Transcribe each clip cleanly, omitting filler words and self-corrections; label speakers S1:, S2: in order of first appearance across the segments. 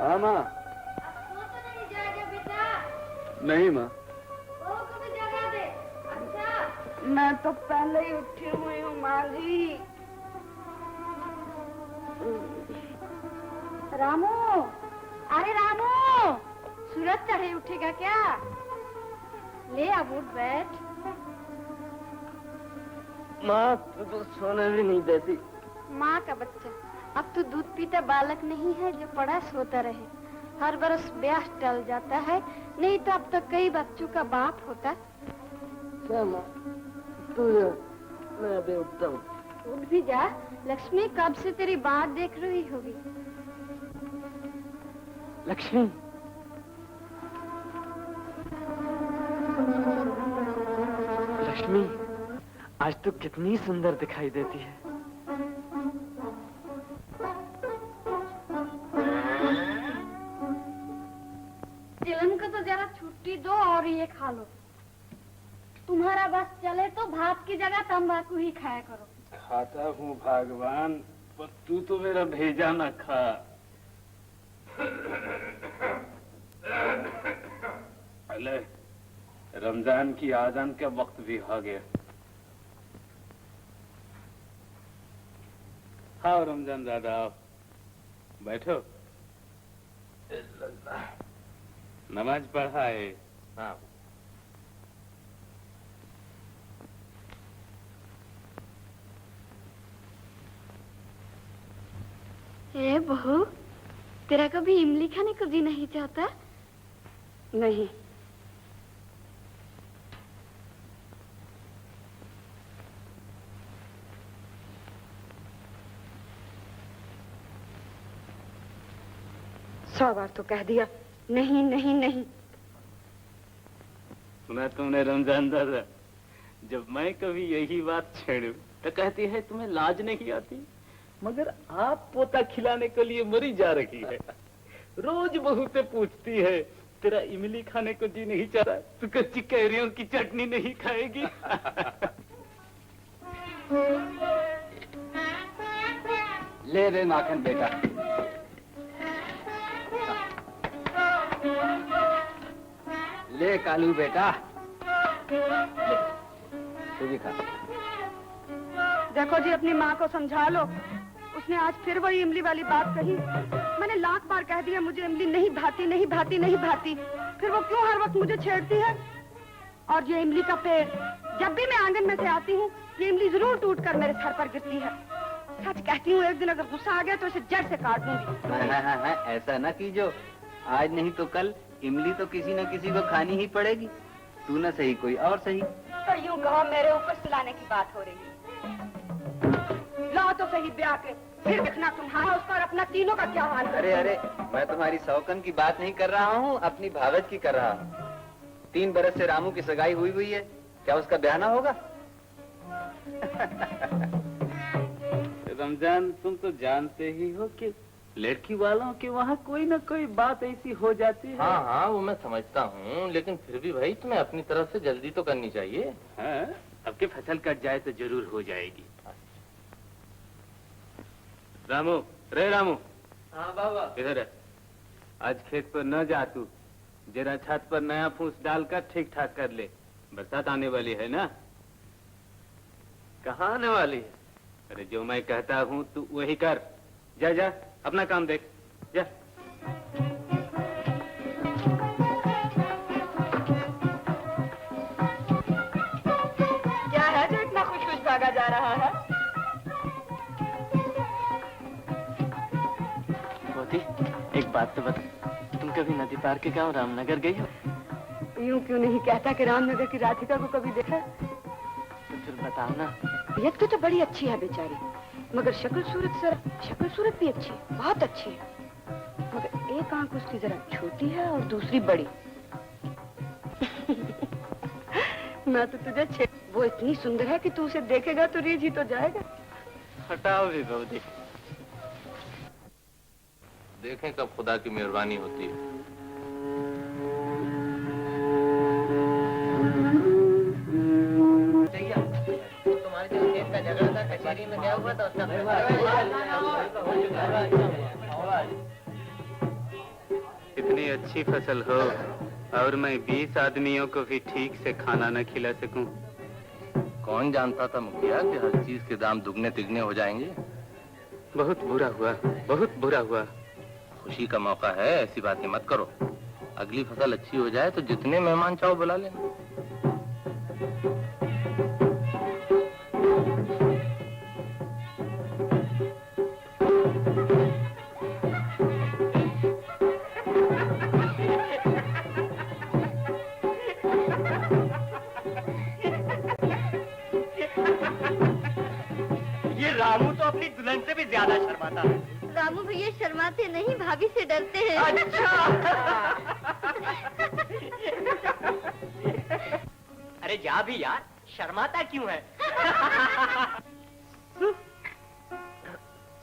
S1: हाँ माँ।
S2: तो नहीं जाएगा बेटा?
S1: नहीं माँ।
S2: वो कभी जगा दे। अच्छा।
S3: मैं तो पहले ही उठी हुई हूँ माँ जी।
S2: रामू, अरे रामू, सूरज चढ़े उठेगा क्या? ले अब उठ बैठ।
S1: माँ तू तो सोने भी नहीं देती।
S2: माँ का बच्चा, अब तो दूध पीता बालक नहीं है जो पड़ा सोता रहे। हर बरस ब्याह टल जाता है, नहीं तो अब तक कई बच्चों का बाप होता।
S1: क्या माँ, तू जा, मैं अभी उठता हूँ।
S2: उठ भी जा, लक्ष्मी कब से तेरी बात देख रही होगी।
S1: लक्ष्मी, लक्ष्मी, आज तो कितनी सुंदर दिखाई देती है।
S2: चिलन को तो जरा छुट्टी दो और ये खा लो। तुम्हारा बस चले तो भात की जगह तंबाकू ही खाया करो।
S4: खाता हूँ भगवान, पर तू तो मेरा भेजा न खा। अले रमजान की आजान का वक्त भी आ गया। आओ रमजान दादा, आओ बैठो। नमाज पढ़ा है? हाँ।
S2: ए बहू, तेरा कभी इमली खाने को जी नहीं चाहता?
S3: नहीं। सौ बार तो कह दिया नहीं नहीं नहीं।
S4: सुना तुमने रमजान दादा, जब मैं कभी यही बात छेड़ू तो कहती है तुम्हें लाज नहीं आती, मगर आप पोता खिलाने के लिए मरी जा रही है। रोज बहू से पूछती है तेरा इमली खाने को जी नहीं चाहता, तू कच्ची कैरियों की चटनी नहीं खाएगी?
S1: ले रे माखन बेटा। ले कालू बेटा, ले, तू भी खा।
S3: देखो जी, अपनी माँ को समझा लो। उसने आज फिर वही इमली वाली बात कही। मैंने लाख बार कह दिया मुझे इमली नहीं भाती, नहीं भाती, नहीं भाती। फिर वो क्यों हर वक्त मुझे छेड़ती है? और ये इमली का पेड़, जब भी मैं आंगन में से आती हूँ ये इमली जरूर टूट कर मेरे सर पर गिरती है। सच कहती हूँ, एक दिन अगर गुस्सा आ गया तो इसे जड़ से काट दूंगी।
S5: हाँ, ऐसा ना कीजिए, आज नहीं तो कल इमली तो किसी न किसी को खानी ही पड़ेगी। तू न सही कोई और सही।
S3: तो यूं कहो मेरे ऊपर सुलाने की बात हो रही है। लाओ तो सही ब्याह के, फिर देखना तुम्हारा उस पर अपना तीनों का क्या हाल।
S5: अरे अरे, मैं तुम्हारी सौकन की बात नहीं कर रहा हूँ, अपनी भावज की कर रहा हूँ। 3 बरस से रामू की सगाई हुई है, क्या उसका ब्याह ना होगा?
S4: रमजान, तुम तो जानते ही हो कि लड़की वालों के वहाँ कोई ना कोई बात ऐसी हो जाती है।
S6: हाँ हाँ, वो मैं समझता हूँ, लेकिन फिर भी भाई तुम्हें अपनी तरफ से जल्दी तो करनी चाहिए।
S4: हाँ, अब के फसल कट जाए तो जरूर हो जाएगी। रामू, रे रामू।
S1: हाँ बाबा।
S4: इधर है। आज खेत पर न जा तू, जरा छत पर नया फूस डालकर ठीक ठाक कर ले, बरसात आने वाली है ना।
S1: कहाँ आने वाली है?
S4: अरे जो मैं कहता हूँ तू वही कर। जा जा, अपना काम देख, जा।
S3: क्या है जो इतना खुश खुश भागा जा रहा है?
S1: मोती, एक बात तो बता, तुम कभी नदी पार के गांव रामनगर गई हो?
S3: यूं क्यों नहीं कहता कि रामनगर की राधिका को कभी देखा?
S1: तो फिर बताओ ना।
S3: एक तो बड़ी अच्छी है बेचारी, मगर शक्ल सूरत भी अच्छी है, बहुत अच्छी है। मगर एक आंख उसकी जरा छोटी है और दूसरी बड़ी। मैं तो तुझे वो इतनी सुंदर है कि तू उसे देखेगा तो रीझ ही तो जाएगा।
S1: हटाओ भी बहुदी।
S6: देखें कब खुदा की मेहरबानी होती है।
S5: तुम्हारे जो खेत का झगड़ा था कचहरी में गया हुआ था, उसका
S7: इतनी अच्छी फसल हो और मैं 20 आदमियों को भी ठीक से खाना न खिला सकूं।
S6: कौन जानता था मुखिया कि हर चीज के दाम दुगने तिगने हो जाएंगे।
S7: बहुत बुरा हुआ, बहुत बुरा हुआ।
S6: खुशी का मौका है, ऐसी बातें मत करो। अगली फसल अच्छी हो जाए तो जितने मेहमान चाहो बुला लेना।
S1: ये रामू तो अपनी दुल्हन से भी ज्यादा शर्माता है।
S2: रामू भैया शर्माते नहीं, भाभी से डरते हैं।
S1: अच्छा। अरे जा भी यार, शर्माता क्यों है?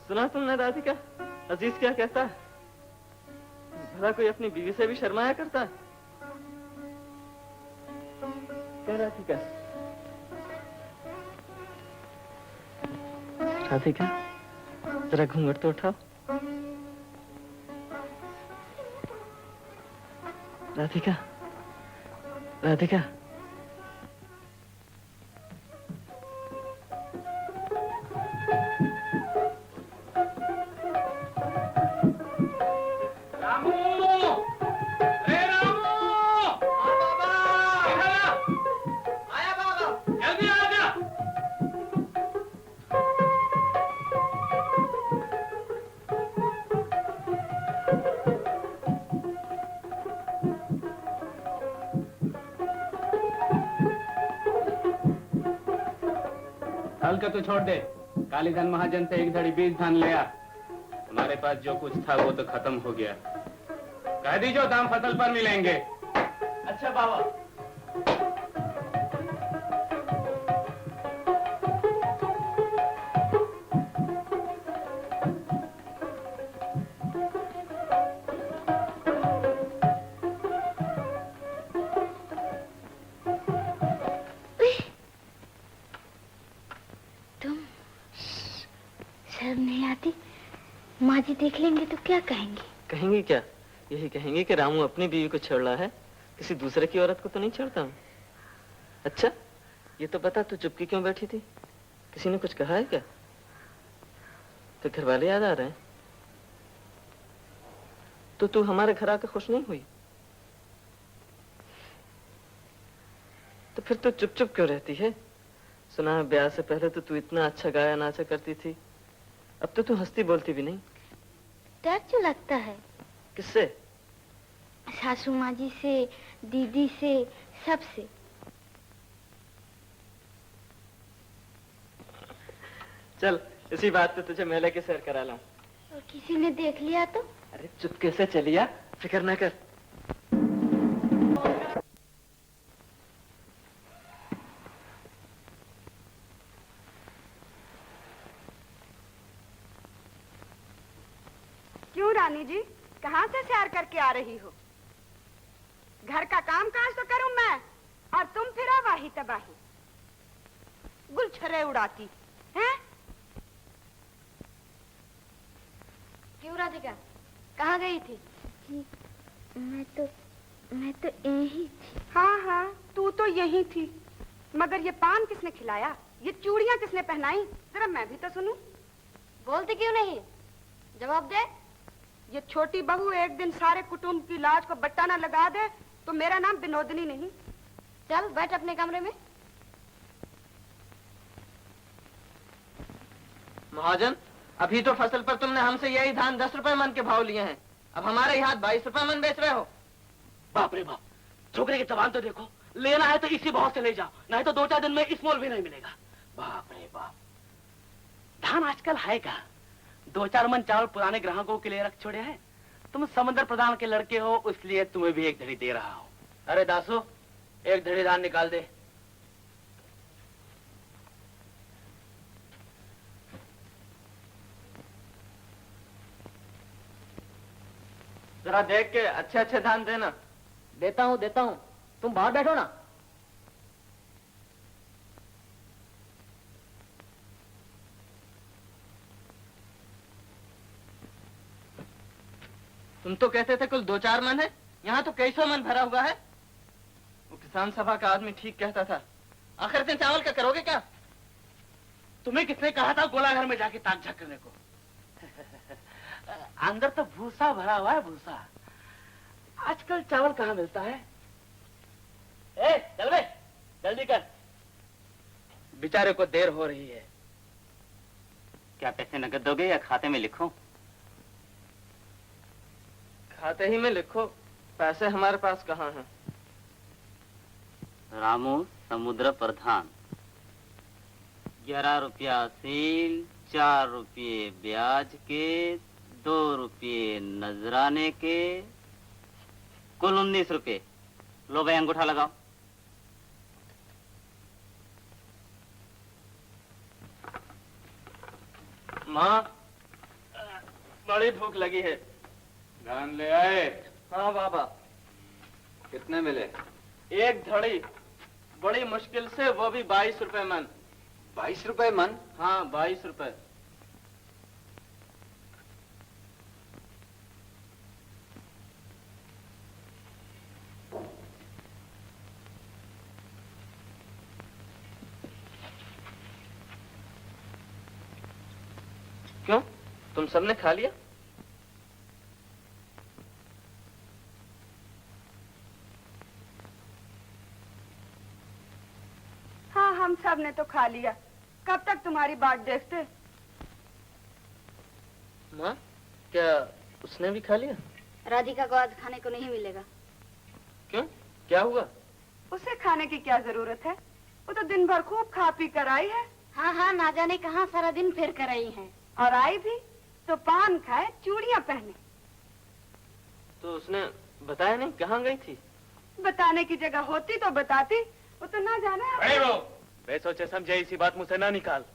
S1: सुना तुमने राधिका, अजीज क्या कहता है? भला कोई अपनी बीवी से भी शर्माया करता है क्या राधिका? राधिका, जरा घूंघट तो उठाओ। राधिका, राधिका।
S7: हल का तो छोड़ दे। कालीधन महाजन से एक धड़ी बीज धान ले आ। हमारे पास जो कुछ था वो तो खत्म हो गया। कह दीजो दाम फसल पर मिलेंगे।
S1: अच्छा बाबा।
S2: शर्म नहीं आती? माँ जी देख लेंगे तो क्या कहेंगे?
S1: कहेंगे क्या? यही कहेंगे कि रामू अपनी बीवी को छेड़ रहा है, किसी दूसरे की औरत को तो नहीं छेड़ता हूँ। अच्छा, ये तो बता, तू चुपकी क्यों बैठी थी? किसी ने कुछ कहा है क्या? तो घर वाले याद आ रहे हैं? तो तू हमारे घर आकर खुश नहीं हुई? तो फिर तू चुप चुप क्यों रहती है? सुना है ब्याह से पहले तो तू इतना अच्छा गाया नाचा करती थी, अब तो तू हंसती बोलती भी नहीं।
S2: डर क्यों लगता है?
S1: किससे?
S2: सासू माँ जी से, दीदी से, सबसे।
S1: चल, इसी बात पे तुझे मेले के सैर करा लाऊं।
S2: और किसी ने देख लिया तो?
S1: अरे चुपके से चलिया, फिक्र न कर।
S3: क्यों रानी जी, कहाँ से सैर करके आ रही हो? घर का काम काज तो करूं मैं, और तुम फिर वाही तबाही, गुलछरे उड़ाती हैं?
S2: क्यों राधिका, कहाँ गई थी? मैं तो यही थी।
S3: हाँ हाँ, तू तो यही थी, मगर ये पान किसने खिलाया, ये चूड़ियां किसने पहनाई? जरा मैं भी तो सुनूं।
S2: बोलती क्यों नहीं? जवाब दे।
S3: ये छोटी बहू एक दिन सारे कुटुंब की लाज को बट्टा न लगा दे तो मेरा नाम विनोदनी नहीं।
S2: चल बैठ अपने कमरे में।
S1: महाजन, अभी तो फसल पर तुमने हमसे यही धान 10 रुपए मन के भाव लिए हैं, अब हमारे यहाँ 22 रुपए मन बेच रहे हो।
S8: बाप रे बाप, छोकरे की जबान तो देखो। लेना है तो इसी भाव से ले जाओ, नहीं तो 2-4 दिन में इस मोल भी नहीं मिलेगा। बाप रे बाप, धान आजकल है का? 2-4 मन चावल पुराने ग्राहकों के लिए रख छोड़े हैं। तुम समंदर प्रधान के लड़के हो, इसलिए तुम्हें भी एक धड़ी दे रहा हूं।
S1: अरे दासो, एक धड़ी धान निकाल दे। जरा देख के अच्छे अच्छे धान देना। देता हूँ, तुम बाहर बैठो ना। तुम तो कहते थे कुल 2-4 मन है, यहाँ तो कई सौ मन भरा हुआ है। वो किसान सभा का आदमी ठीक कहता था। आखिर दिन चावल का करोगे क्या?
S8: तुम्हें किसने कहा था गोला घर में जाके ताक झाक करने को? अंदर तो भूसा भरा हुआ है, भूसा। आजकल चावल कहाँ मिलता है? ए, चल बे, जल्दी कर, बेचारे को देर हो रही है।
S5: क्या पैसे नकद दोगे या खाते में लिखूं?
S1: खाते ही में लिखो, पैसे हमारे पास कहाँ हैं?
S5: रामू समुद्र प्रधान, 11 रुपया सील, 4 रुपये ब्याज के, 2 रुपये नजराने के, कुल 19 रुपये। लो भाई अंगूठा लगाओ।
S1: माँ, बड़ी भूख लगी है।
S7: धान ले आए?
S1: हाँ बाबा।
S5: कितने मिले?
S1: 1 धड़ी, बड़ी मुश्किल से, वो भी 22 रुपए मन।
S5: 22 रुपए मन?
S1: हाँ 22 रुपए। क्यों, तुम सबने खा लिया?
S3: हाँ, हम सब ने तो खा लिया। कब तक तुम्हारी बात देखते?
S1: माँ, क्या उसने भी खा लिया?
S2: राधिका को आज खाने को नहीं मिलेगा।
S1: क्यों, क्या हुआ?
S3: उसे खाने की क्या जरूरत है? वो तो दिन भर खूब खा पी कर आई है।
S2: हाँ हाँ, ना जाने कहाँ सारा दिन फिर कर आई है।
S3: और आई भी तो पान खाए, चूड़ियां पहने।
S1: तो उसने बताया नहीं कहाँ गई थी?
S3: बताने की जगह होती तो बताती, वो तो ना जाने।
S8: अरे वो बेसोचे समझे इसी बात मुझसे ना निकाल।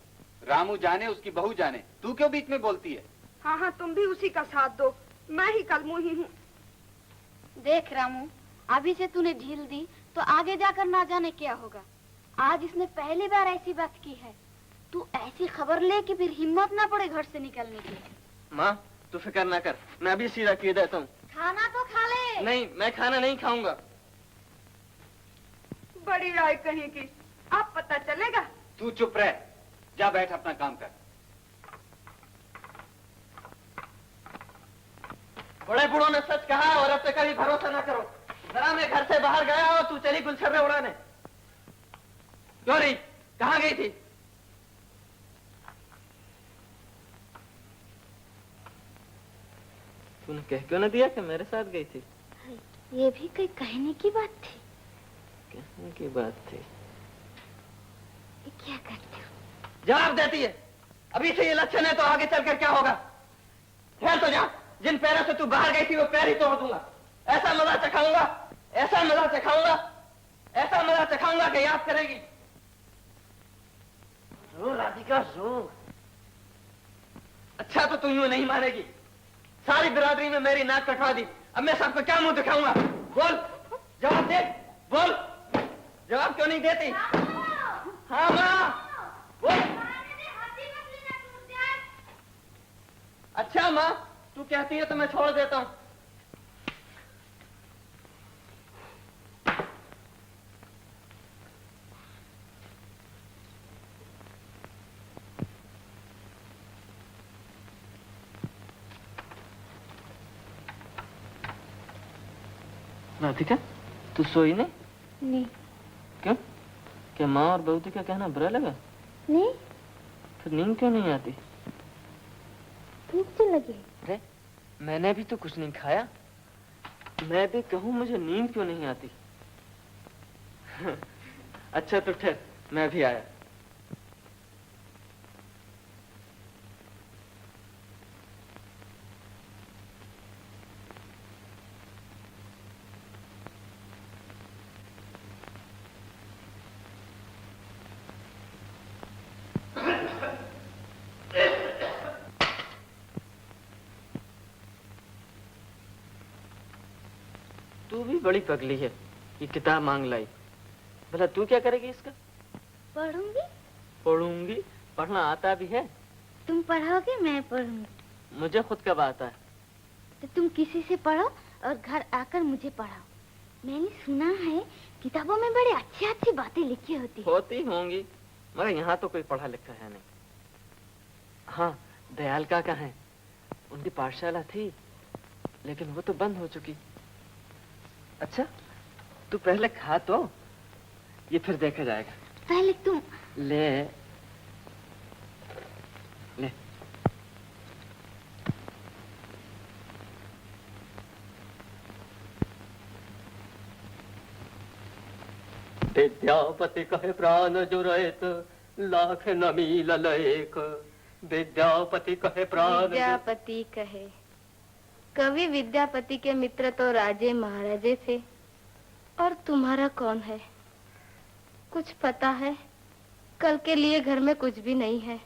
S5: रामू जाने, उसकी बहू जाने, तू क्यों बीच में बोलती है?
S3: हाँ हाँ, तुम भी उसी का साथ दो। मैं ही कलमुही हूँ।
S2: देख रामू, अभी से तूने ढील दी तो आगे जाकर ना जाने क्या होगा। आज इसने पहली बार ऐसी बात की है। तू ऐसी खबर ले कि फिर हिम्मत ना पड़े घर से निकलने की।
S1: माँ, तू फिक्र ना कर, मैं अभी सीधा किए देता हूँ।
S2: खाना तो खा ले।
S1: नहीं, मैं खाना नहीं खाऊंगा।
S3: बड़ी राय कहीं की, अब पता चलेगा।
S5: तू चुप रह, जा बैठ अपना काम कर।
S1: बड़े बूढ़ों ने सच कहा, औरत पे कभी भरोसा ना करो। जरा मैं घर से बाहर गया और तू चली गुलछर्रे उड़ाने। क्यों रही, कहाँ गई थी? तूने कह क्यों न दिया कि मेरे साथ गई थी?
S2: ये भी कोई कहने की बात थी।
S1: कहने की बात थी।
S2: ये क्या करते हो?
S1: जवाब देती है। अभी से ये लक्षण है तो आगे चलकर क्या होगा? खेल तो जा, जिन पैरों से तू बाहर गई थी वो पैर ही तोड़ दूंगा। ऐसा मजा चखाऊंगा, ऐसा मजा चखाऊंगा, ऐसा मजा चखाऊंगा कि याद करेगी। रो राधिका रो। अच्छा तो तू यूं नहीं मानेगी। सारी बिरादरी में मेरी नाक कटवा दी। अब मैं सबको क्या मुंह दिखाऊंगा? बोल, जवाब दे, बोल। जवाब क्यों नहीं देती? हाँ माँ, बोल। अच्छा माँ, तू कहती है तो मैं छोड़ देता हूँ। राधिका, तू सोई नहीं?
S2: नहीं।
S1: क्यों? क्या माँ और बहू का कहना बुरा लगा?
S2: नहीं।
S1: फिर नींद क्यों नहीं आती?
S2: भूख तो लगी।
S1: अरे, मैंने भी तो कुछ नहीं खाया। मैं भी कहूँ मुझे नींद क्यों नहीं आती? अच्छा तो ठहर, मैं भी आया। तू भी बड़ी पगली है, ये किताब मांग लाई। भला तू क्या करेगी इसका?
S2: पढ़ूंगी।
S1: पढ़ूंगी? पढ़ना आता भी है?
S2: तुम पढ़ोगे, मैं पढ़ूंगी।
S1: मुझे खुद कब आता है?
S2: तो तुम किसी से पढ़ो और घर आकर मुझे पढ़ाओ। मैंने सुना है किताबों में बड़ी अच्छी अच्छी बातें लिखी होती है।
S1: होती होंगी, मगर यहाँ तो कोई पढ़ा लिखा है नहीं। हाँ, दयाल काका हैं, उनकी पाठशाला थी, लेकिन वो तो बंद हो चुकी। अच्छा, तू पहले खा तो, ये फिर देखा जाएगा।
S2: पहले तुम।
S1: ले ले।
S9: विद्यापति कहे प्राण जुरैत लाख न मिलल एक। विद्यापति कहे प्राण
S2: विद्यापति कहे। कवि विद्यापति के मित्र तो राजे महाराजे थे, और तुम्हारा कौन है? कुछ पता है? कल के लिए घर में कुछ भी नहीं है,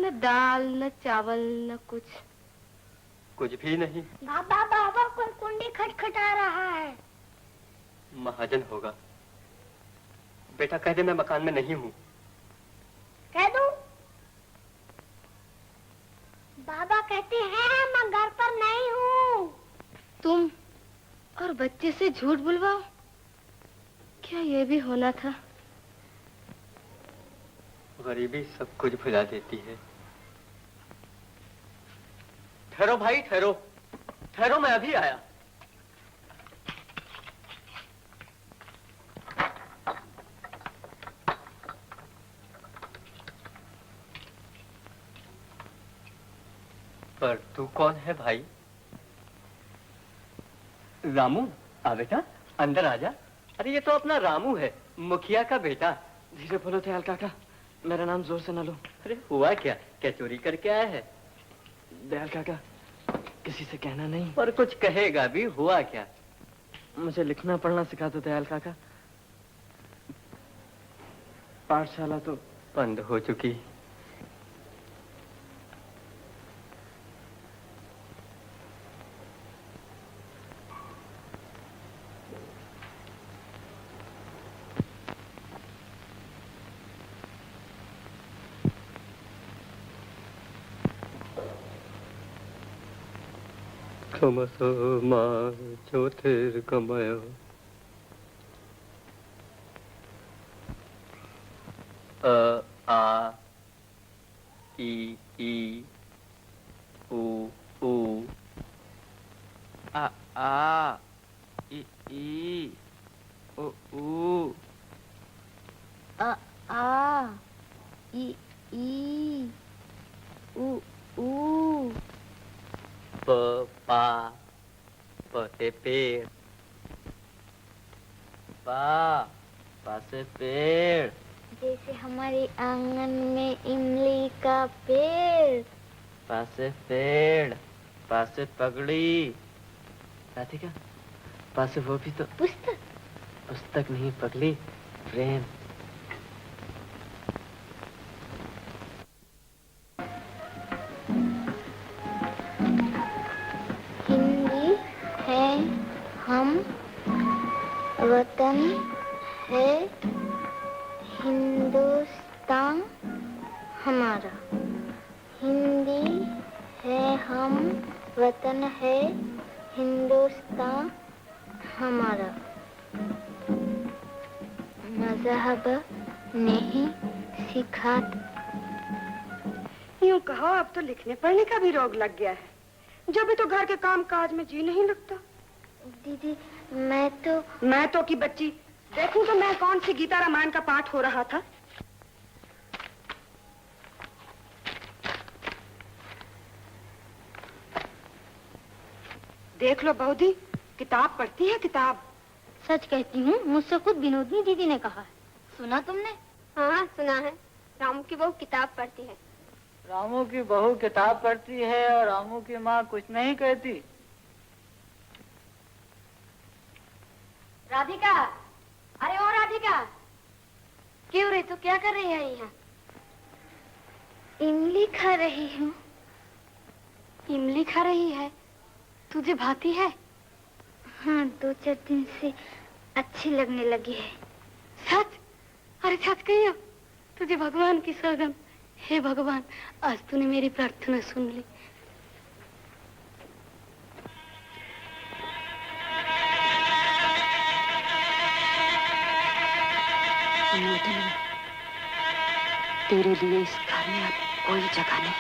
S2: न दाल न चावल न
S9: कुछ भी नहीं।
S2: बाबा बाबा, कोई कुंडी खटखटा रहा है।
S9: महाजन होगा। बेटा कह दे मैं मकान में नहीं हूँ।
S2: कह दूं? बाबा कहते हैं मैं घर पर नहीं हूँ। तुम और बच्चे से झूठ बुलवाओ, क्या ये भी होना था?
S9: गरीबी सब कुछ भुला देती है। ठहरो भाई, ठहरो ठहरो, मैं अभी आया। पर तू कौन है भाई? रामू, आ बेटा अंदर आजा। अरे ये तो अपना रामू है, मुखिया का बेटा।
S1: धीरे बोलो दयाल काका, मेरा नाम जोर से न लो।
S9: अरे हुआ क्या? क्या चोरी करके आया है?
S1: दयाल काका, किसी से कहना नहीं।
S9: पर कुछ कहेगा भी। हुआ क्या?
S1: मुझे लिखना पढ़ना सिखा दो दयाल काका। पाठशाला तो
S9: बंद हो चुकी। क्षमसो मा ज्योतिर्गमय। अ आ ई ई उ ऊ।
S1: आ आ ई ओ ऊ।
S2: आ आ ई उ ऊ।
S9: प पा प से पेड़।
S1: पा से पेड़।
S2: जैसे हमारे आंगन में इमली का पेड़।
S1: पा से पेड़, पा से पगड़ी। राधिका, पा से वो भी तो
S2: पुस्तक।
S1: पुस्तक नहीं पगली, प्रेम।
S2: हिंदी है हम, वतन है हिंदुस्तान हमारा। हिंदी है हम, वतन है हिंदुस्तान हमारा। मजहब नहीं सिखाता।
S3: यूं कहो, अब तो लिखने पढ़ने का भी रोग लग गया है। जब भी तो घर के काम काज में जी नहीं लगता।
S2: दीदी, मैं
S3: तो की बच्ची। देखूं तो मैं कौन सी गीता रामायण का पाठ हो रहा था। देख लो बहुधी, किताब पढ़ती है किताब।
S2: सच कहती हूँ, मुझसे खुद विनोदनी दीदी ने कहा है। सुना तुमने?
S10: हाँ सुना है। रामू की बहू किताब पढ़ती है।
S11: रामू की बहू किताब पढ़ती है और रामू की माँ कुछ नहीं कहती।
S2: राधिका, अरे ओ राधिका, क्यों रे, तू क्या कर रही है यहाँ? इमली खा रही हूँ। इमली खा रही है? तुझे भाती है? हाँ, 2-4 दिन से अच्छी लगने लगी है। सच? अरे सच कहियो, तुझे भगवान की सौगंध। हे भगवान, आज तूने मेरी प्रार्थना सुन ली।
S3: तेरे लिए इस घर में अब कोई जगह नहीं।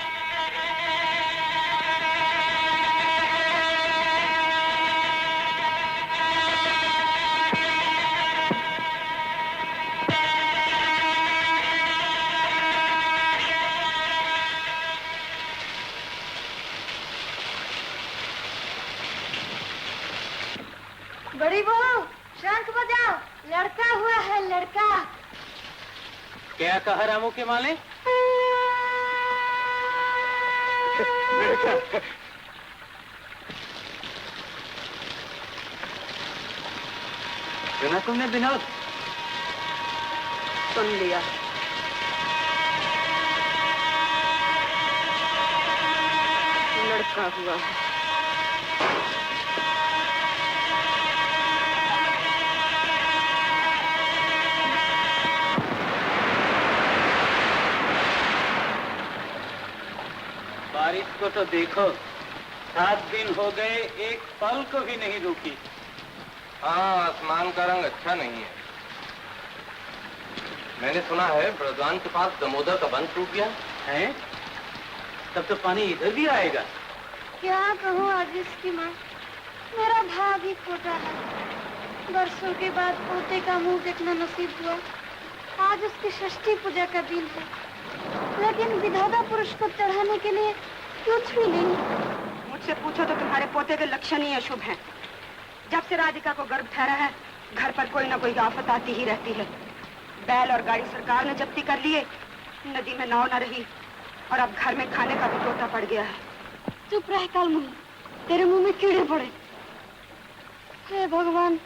S2: बड़ी बहू, शंख बजाओ, लड़का हुआ है, लड़का।
S7: क्या कहा रामू के माले?
S8: सुना तुमने विनोद?
S3: सुन लिया। लड़का हुआ है।
S4: बारिश को तो देखो, 7 दिन हो गए, एक पल को भी नहीं रुकी।
S6: हाँ, आसमान का रंग अच्छा नहीं है। मैंने सुना है बृजवान के पास दमोदर का बंध टूट गया
S4: है? तब तो पानी इधर भी आएगा।
S2: क्या कहूँ आज इसकी माँ, मेरा भाग ही खोटा है। बरसों के बाद पोते का मुंह देखना नसीब हुआ। आज उसकी षष्ठी पूजा का दिन है, लेकिन विधाता पुरुष को चढ़ाने के लिए कुछ भी नहीं।
S3: मुझसे पूछो तो तुम्हारे पोते के लक्षण ही अशुभ हैं। जब से राधिका को गर्भ ठहरा है, घर पर कोई ना कोई आफत आती ही रहती है। बैल और गाड़ी सरकार ने जब्ती कर लिए, नदी में नाव न रही, और अब घर में खाने का भी तोता पड़ गया है।
S2: चुप रह काल मुंह, तेरे मुंह में कीड़े पड़े। हे भगवान,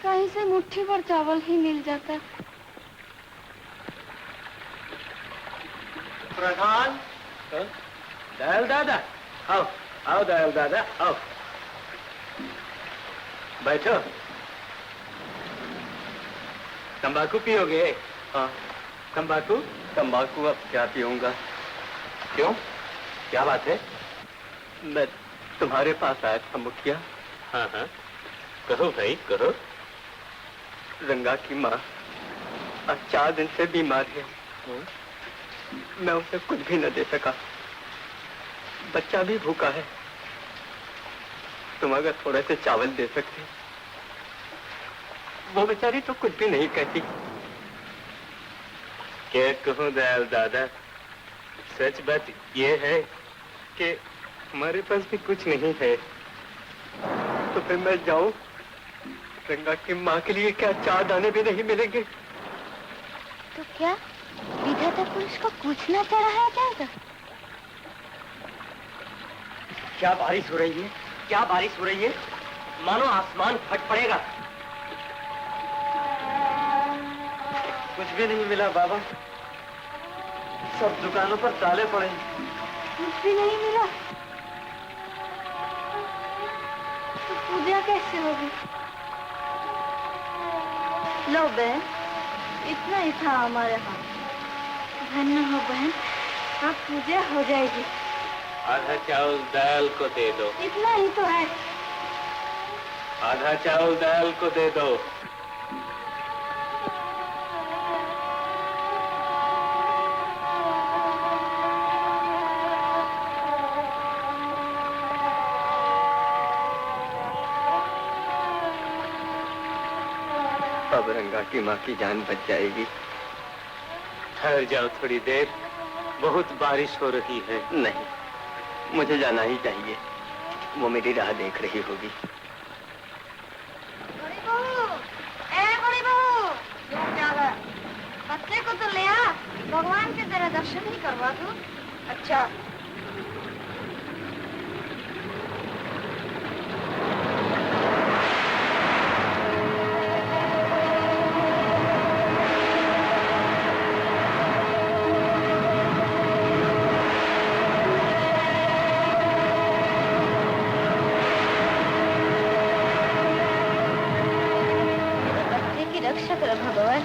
S2: कहीं से मुट्ठी भर चावल ही मिल जाता।
S4: प्रधान, दयाल दादा, आओ आओ दयाल दादा, आओ बैठो। तंबाकू पियोगे? हाँ। तंबाकू?
S9: तंबाकू अब क्या पीऊंगा?
S6: क्यों, क्या बात है?
S9: मैं तुम्हारे पास आया था मुखिया।
S4: हाँ हाँ, कहो भाई कहो।
S9: रंगा की माँ आज 4 दिन से बीमार है। मैं उसे कुछ भी न दे सका। बच्चा भी भूखा है। तुम अगर थोड़े से चावल दे सकते। वो बेचारी तो कुछ भी नहीं कहती।
S4: क्या कहूँ दयाल दादा, सच बात ये है कि हमारे पास भी कुछ नहीं है।
S9: तो फिर मैं जाऊं? रंगा की माँ के लिए क्या 4 दाने भी नहीं मिलेंगे?
S2: तो क्या विधाता पुरुष को कुछ न चढ़ाया जाएगा?
S9: क्या बारिश हो रही है, क्या बारिश हो रही है, मानो आसमान फट पड़ेगा।
S1: कुछ भी नहीं मिला बाबा, सब दुकानों पर ताले पड़े।
S2: कुछ भी नहीं मिला तो पूजा कैसे होगी? लो बहन, इतना ही था हमारे हाथ। धन्य हो बहन, अब पूजा हो जाएगी।
S4: आधा चावल दयाल को दे दो।
S2: इतना ही तो है।
S4: आधा चावल दयाल को दे दो।
S9: अब रंगा की माँ की जान बच जाएगी।
S4: ठहर जाओ थोड़ी देर, बहुत बारिश हो रही है।
S9: नहीं, मुझे जाना ही चाहिए। वो मेरी राह देख रही होगी।
S2: बड़ी बहू, बड़ी बहू, क्या है? बच्चे को तो ले आ, भगवान के जरा दर्शन ही करवा दो।
S3: अच्छा,
S2: रक्षा करो भगवान।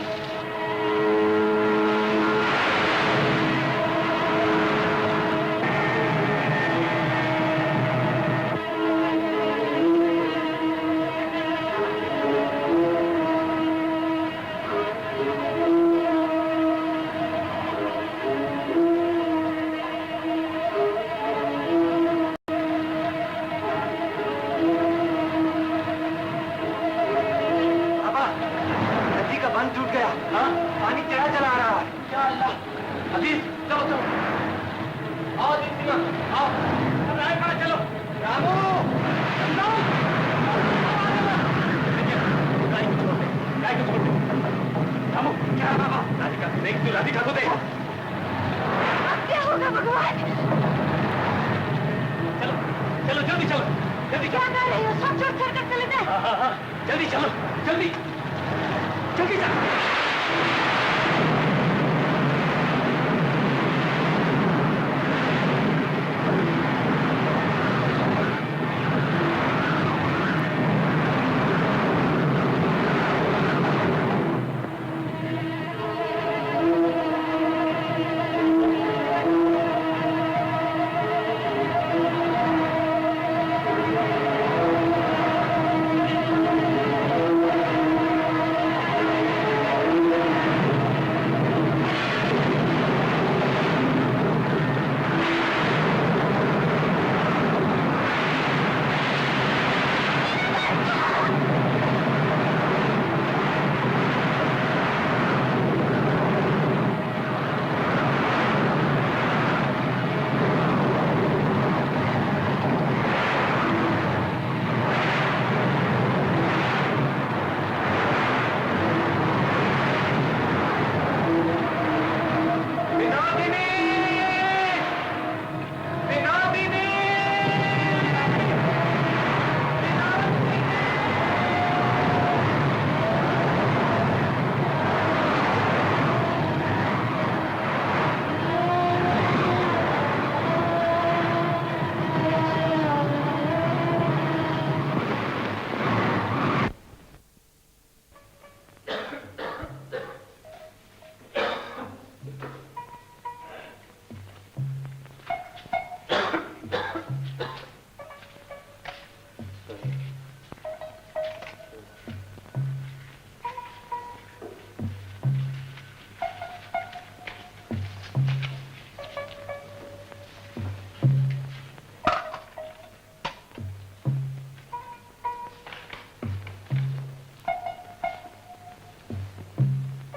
S8: क्या
S2: कर रही हो? सब छोड़ कर चले जाए।
S8: हाँ, जल्दी चलो, जल्दी जल्दी चलो।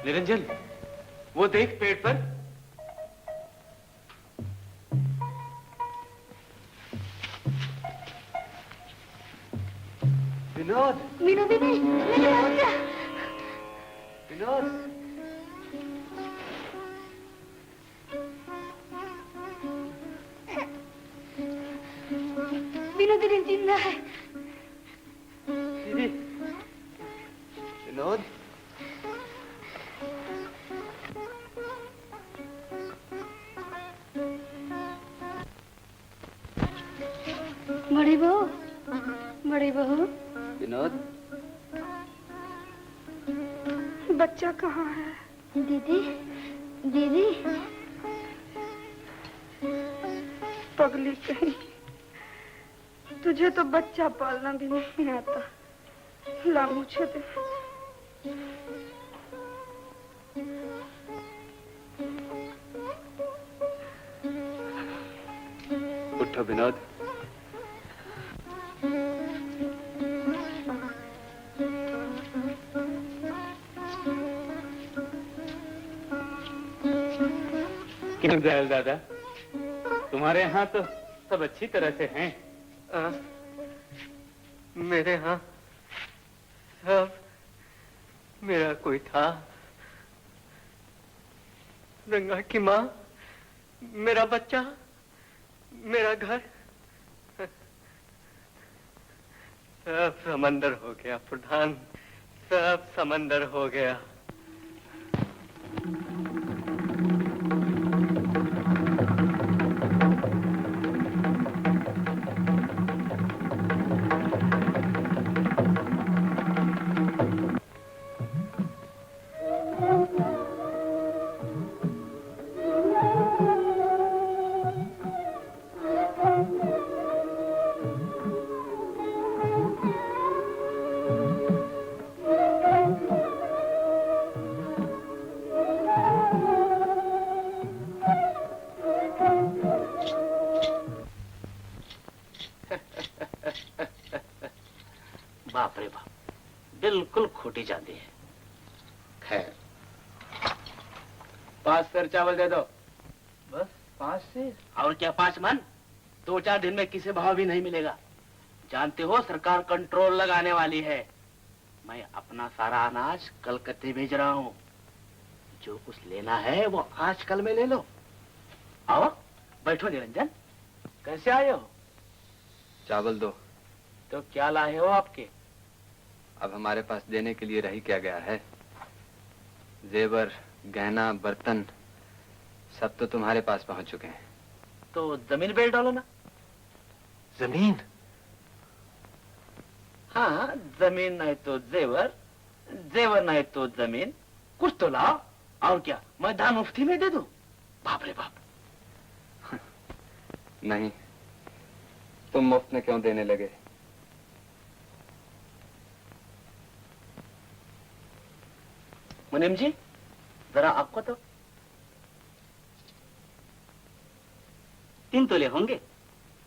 S7: निरंजन, वो देख पेड़ पर।
S9: विनोद,
S2: विनोदी नहीं, मेरा बच्चा।
S9: विनोद,
S2: विनोदी नहीं जिंदा है।
S9: दीदी, विनोद,
S2: बड़ी बहू, बड़ी बहू।
S9: विनोद,
S3: बच्चा कहाँ है?
S2: दीदी, दीदी।
S3: पगली कहीं, तुझे तो बच्चा पालना भी नहीं आता। ला मुझे दे।
S9: उठो विनोद।
S7: क्यों दयाल दादा, तुम्हारे यहाँ तो सब अच्छी तरह से हैं।
S9: मेरे यहाँ सब मेरा कोई था। रंगा की माँ, मेरा बच्चा, मेरा घर, सब समंदर हो गया प्रधान, सब समंदर हो गया।
S8: बाप रे बाप, बिल्कुल खोटी जाती है। खैर, 5 सेर चावल दे दो।
S9: बस 5 सेर?
S8: और क्या 5 मन? 2-4 दिन में किसी भाव भी नहीं मिलेगा। जानते हो सरकार कंट्रोल लगाने वाली है। मैं अपना सारा अनाज कलकत्ते भेज रहा हूँ। जो कुछ लेना है वो आजकल में ले लो। आओ बैठो निरंजन, कैसे आए हो?
S9: चावल दो।
S8: तो क्या लाए हो आपके?
S12: अब हमारे पास देने के लिए रही क्या गया है? जेवर, गहना, बर्तन सब तो तुम्हारे पास पहुंच चुके हैं।
S8: तो जमीन बेच डालो ना।
S9: जमीन?
S8: हाँ, जमीन नहीं तो जेवर, जेवर नहीं तो जमीन, कुछ तो लाओ। और क्या, मैं दान मुफ्ती में दे दूं? बाप रे बाप।
S12: नहीं, तुम मुफ्त में क्यों देने लगे?
S8: मुनीम जी, जरा आपको तो
S5: 3 तोले होंगे?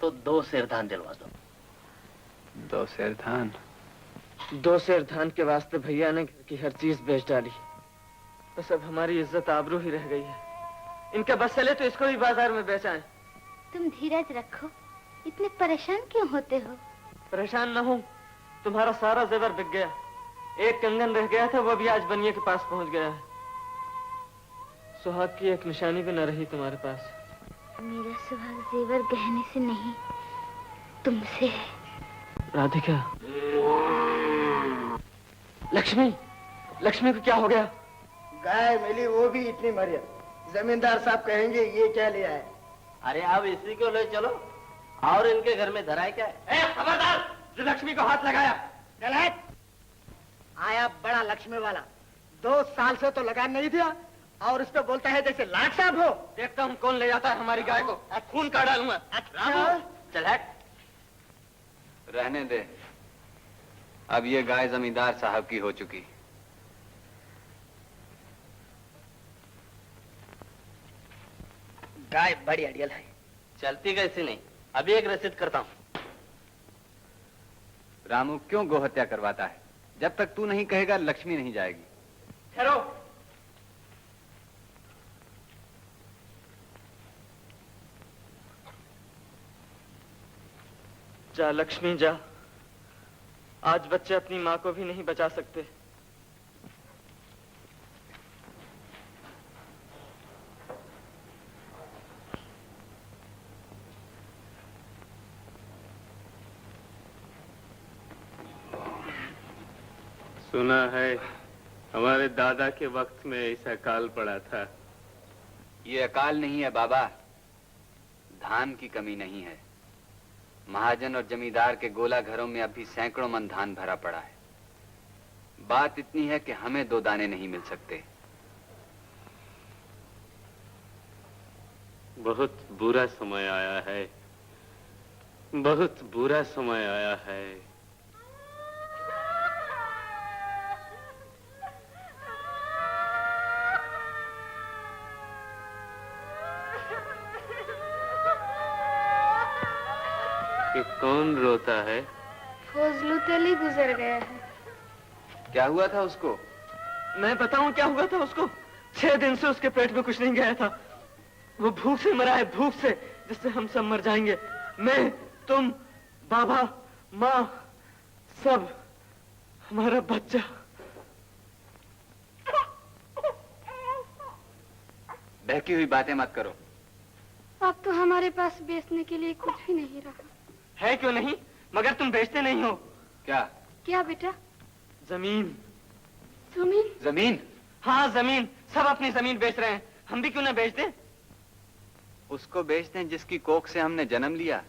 S8: तो 2 सेर धान दिलवा दो।
S12: 2 सेर धान?
S1: 2 सेर धान के वास्ते भैया ने घर की हर चीज बेच डाली। बस अब हमारी इज्जत आबरू ही रह गई है। इनका बस चले तो इसको भी बाजार में बेचाएं।
S2: तुम धीरज रखो, इतने परेशान क्यों होते हो?
S1: परेशान न हो, तुम्हारा सारा जेवर बिक गया। एक कंगन रह गया था, वो भी आज बनिए के पास पहुंच गया है। सुहाग की एक निशानी भी न रही तुम्हारे पास।
S2: मेरा सुहाग जेवर गहने से नहीं, तुमसे है।
S1: राधिका, लक्ष्मी, लक्ष्मी को क्या हो गया?
S11: गाय मिली वो भी इतनी मरिया। जमींदार साहब कहेंगे ये क्या लिया है।
S5: अरे अब इसी को ले चलो, और इनके घर में धराए क्या है?
S11: खबरदार, जो लक्ष्मी को हाथ लगाया। गलत। आया बड़ा लक्ष्मी वाला, 2 साल से तो लगा नहीं दिया और उस पे बोलता है जैसे लाट साहब हो।
S1: देखता हूँ कौन ले जाता है हमारी गाय को, खून का डालूंगा।
S11: अच्छा।
S5: चल हट।
S12: रहने दे, अब ये गाय जमींदार साहब की हो चुकी।
S11: गाय बड़ी अड़ियल है।
S5: चलती कैसी नहीं? अभी एक रसीद करता हूँ।
S12: रामू क्यों गोहत्या करवाता है? जब तक तू नहीं कहेगा लक्ष्मी नहीं जाएगी।
S1: ठहरो। जा लक्ष्मी जा, आज बच्चे अपनी माँ को भी नहीं बचा सकते।
S7: सुना है हमारे दादा के वक्त में ऐसा अकाल पड़ा था।
S12: ये अकाल नहीं है बाबा, धान की कमी नहीं है। महाजन और जमींदार के गोला घरों में अभी सैकड़ों मन धान भरा पड़ा है। बात इतनी है कि हमें 2 दाने नहीं मिल सकते।
S7: बहुत बुरा समय आया है, बहुत बुरा समय आया है। ये कौन रोता है?
S2: फजलू तेली गुजर गया है।
S12: क्या हुआ था उसको?
S1: मैं बताऊं क्या हुआ था उसको? 6 दिन से उसके पेट में कुछ नहीं गया था। वो भूख से मरा है, भूख से, जिससे हम सब मर जाएंगे। मैं, तुम, बाबा, माँ, सब, हमारा बच्चा।
S12: बहकी हुई बातें मत करो।
S2: अब तो हमारे पास बेचने के लिए कुछ भी नहीं रहा।
S1: है क्यों नहीं? मगर तुम बेचते नहीं हो।
S12: क्या?
S2: क्या बेटा?
S1: जमीन।
S2: जमीन?
S12: जमीन?
S1: हाँ जमीन, सब अपनी जमीन बेच रहे हैं। हम भी क्यों ना बेच दें?
S12: उसको बेच दें जिसकी कोख से हमने जन्म लिया,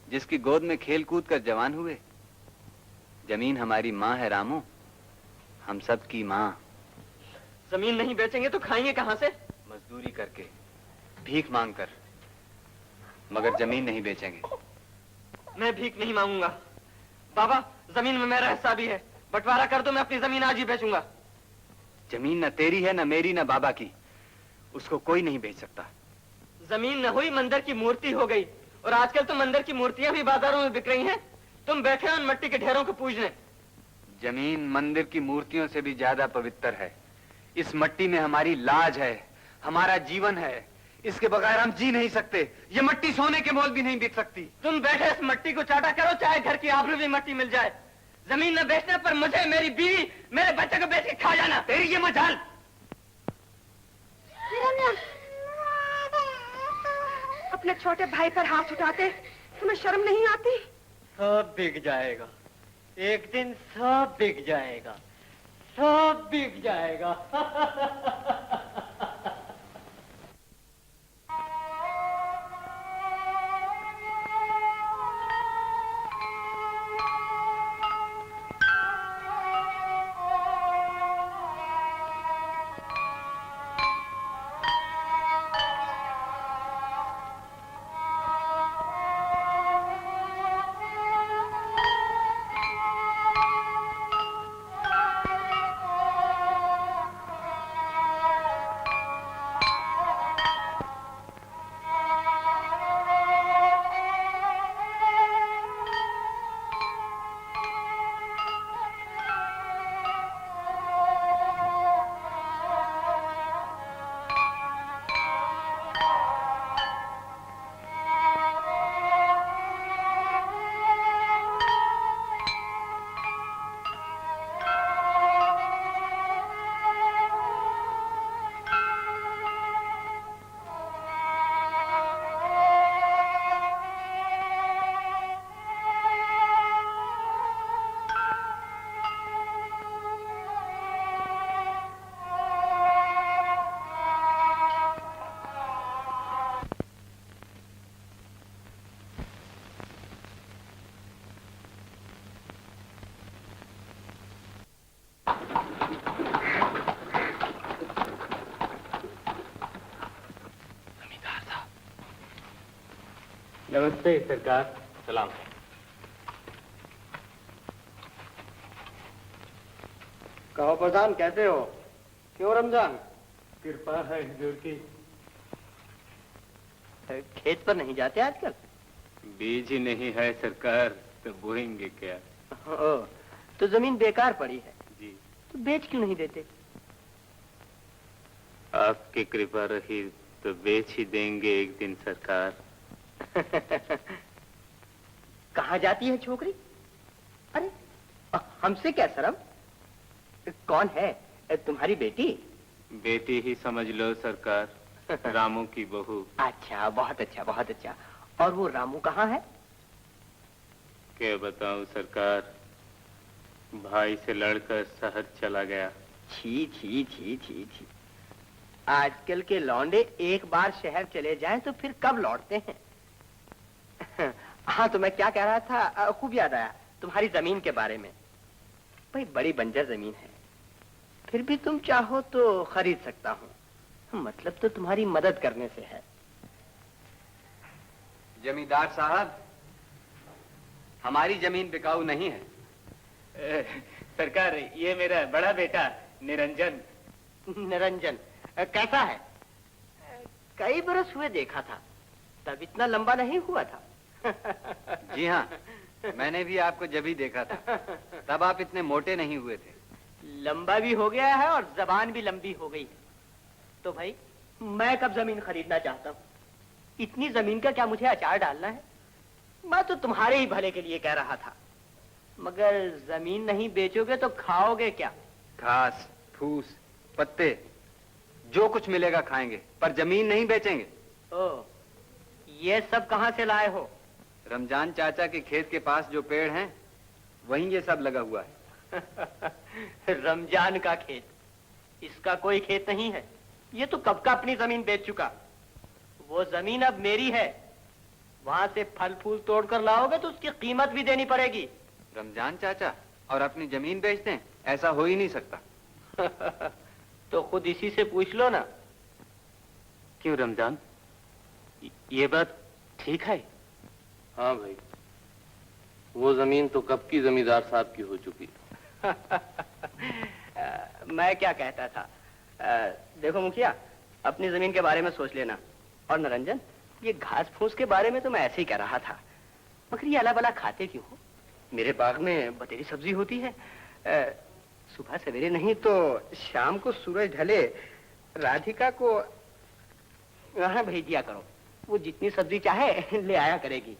S12: जिसकी गोद में खेल कूद कर जवान हुए। जमीन हमारी माँ है रामू, हम सब की माँ।
S1: जमीन नहीं बेचेंगे तो खाएंगे कहाँ से?
S12: मजदूरी करके, भीख मांग कर, मगर जमीन नहीं बेचेंगे।
S1: मैं भीख नहीं मांगूंगा। बाबा, जमीन में मेरा हिस्सा भी है, बंटवारा कर दो, मैं अपनी जमीन आज ही बेचूंगा।
S12: जमीन न तेरी है, न मेरी, न बाबा की। उसको कोई नहीं बेच सकता।
S1: जमीन न हुई, मंदिर की मूर्ति हो गई। और आजकल तो मंदिर की मूर्तियां भी बाजारों में बिक रही हैं। तुम बैठे हो उन मिट्टी के ढेरों को पूजने।
S12: जमीन मंदिर की मूर्तियों से भी ज्यादा पवित्र है। इस मट्टी में हमारी लाज है, हमारा जीवन है। इसके बगैर हम जी नहीं सकते। ये मट्टी सोने के मोल भी नहीं बिक सकती।
S1: तुम बैठे इस मट्टी को चाटा करो, चाहे घर की आबरू भी मट्टी मिल जाए। जमीन न बेचने पर मुझे, मेरी बीवी, मेरे बच्चे को बेच के खा जाना। तेरी ये मजाल।
S3: अपने छोटे भाई पर हाथ उठाते, तुम्हें शर्म नहीं आती?
S9: सब बिक जाएगा, एक दिन सब बिक जाएगा, सब बिक जाएगा।
S7: नमस्ते सरकार। सलाम।
S11: कहो प्रधान, कैसे हो? क्यों रमजान?
S7: कृपा है हुजूर की।
S11: खेत पर नहीं जाते आजकल?
S4: बीज ही नहीं है सरकार, तो बोएंगे क्या?
S11: ओ, तो जमीन बेकार पड़ी है।
S4: जी।
S11: तो बेच क्यों नहीं देते?
S4: आपकी कृपा रही तो बेच ही देंगे एक दिन सरकार।
S11: कहाँ जाती है छोकरी? अरे हमसे क्या शर्म? कौन है? तुम्हारी बेटी?
S4: बेटी ही समझ लो सरकार, रामू की बहू।
S11: अच्छा, बहुत अच्छा, बहुत अच्छा। और वो रामू कहाँ है?
S4: क्या बताऊं सरकार, भाई से लड़कर शहर चला गया।
S11: छी छी छी छी छी। आजकल के लौंडे एक बार शहर चले जाएं तो फिर कब लौटते हैं? हाँ, तो मैं क्या कह रहा था, खूब याद आया तुम्हारी जमीन के बारे में। भाई बड़ी बंजर जमीन है, फिर भी तुम चाहो तो खरीद सकता हूँ। मतलब तो तुम्हारी मदद करने से है।
S12: जमींदार साहब, हमारी जमीन बिकाऊ नहीं है।
S7: सरकार, ये मेरा बड़ा बेटा निरंजन।
S11: निरंजन कैसा है? कई बरस हुए देखा था, तब इतना लंबा नहीं हुआ था।
S12: जी हाँ, मैंने भी आपको जब ही देखा था, तब आप इतने मोटे नहीं हुए थे।
S11: लंबा भी हो गया है और जबान भी लंबी हो गई है। तो भाई मैं कब जमीन खरीदना चाहता हूँ? इतनी जमीन का क्या मुझे अचार डालना है? मैं तो तुम्हारे ही भले के लिए कह रहा था। मगर जमीन नहीं बेचोगे तो खाओगे क्या?
S12: घास, फूस, पत्ते, जो कुछ मिलेगा खाएंगे, पर जमीन नहीं बेचेंगे।
S11: ओ, ये सब कहाँ से लाए हो?
S12: रमजान चाचा के खेत के पास जो पेड़ हैं, वहीं ये सब लगा हुआ है।
S11: रमजान का खेत? इसका कोई खेत नहीं है। ये तो कब का अपनी जमीन बेच चुका। वो जमीन अब मेरी है। वहां से फल फूल तोड़कर लाओगे तो उसकी कीमत भी देनी पड़ेगी।
S12: रमजान चाचा और अपनी जमीन बेचते हैं? ऐसा हो ही नहीं सकता।
S11: तो खुद इसी से पूछ लो ना।
S4: क्यों रमजान, ये बात ठीक है?
S6: हाँ भाई, वो जमीन तो कब की जमींदार साहब की हो चुकी।
S11: मैं क्या कहता था, देखो मुखिया, अपनी जमीन के बारे में सोच लेना। और निरंजन, ये घास फूस के बारे में तो मैं ऐसे ही कह रहा था। मगर ये अला बला खाते क्यों हो? मेरे बाग में बतेरी सब्जी होती है। सुबह सवेरे नहीं तो शाम को सूरज ढले राधिका को वहां भेज दिया करो। वो जितनी सब्जी चाहे ले आया करेगी।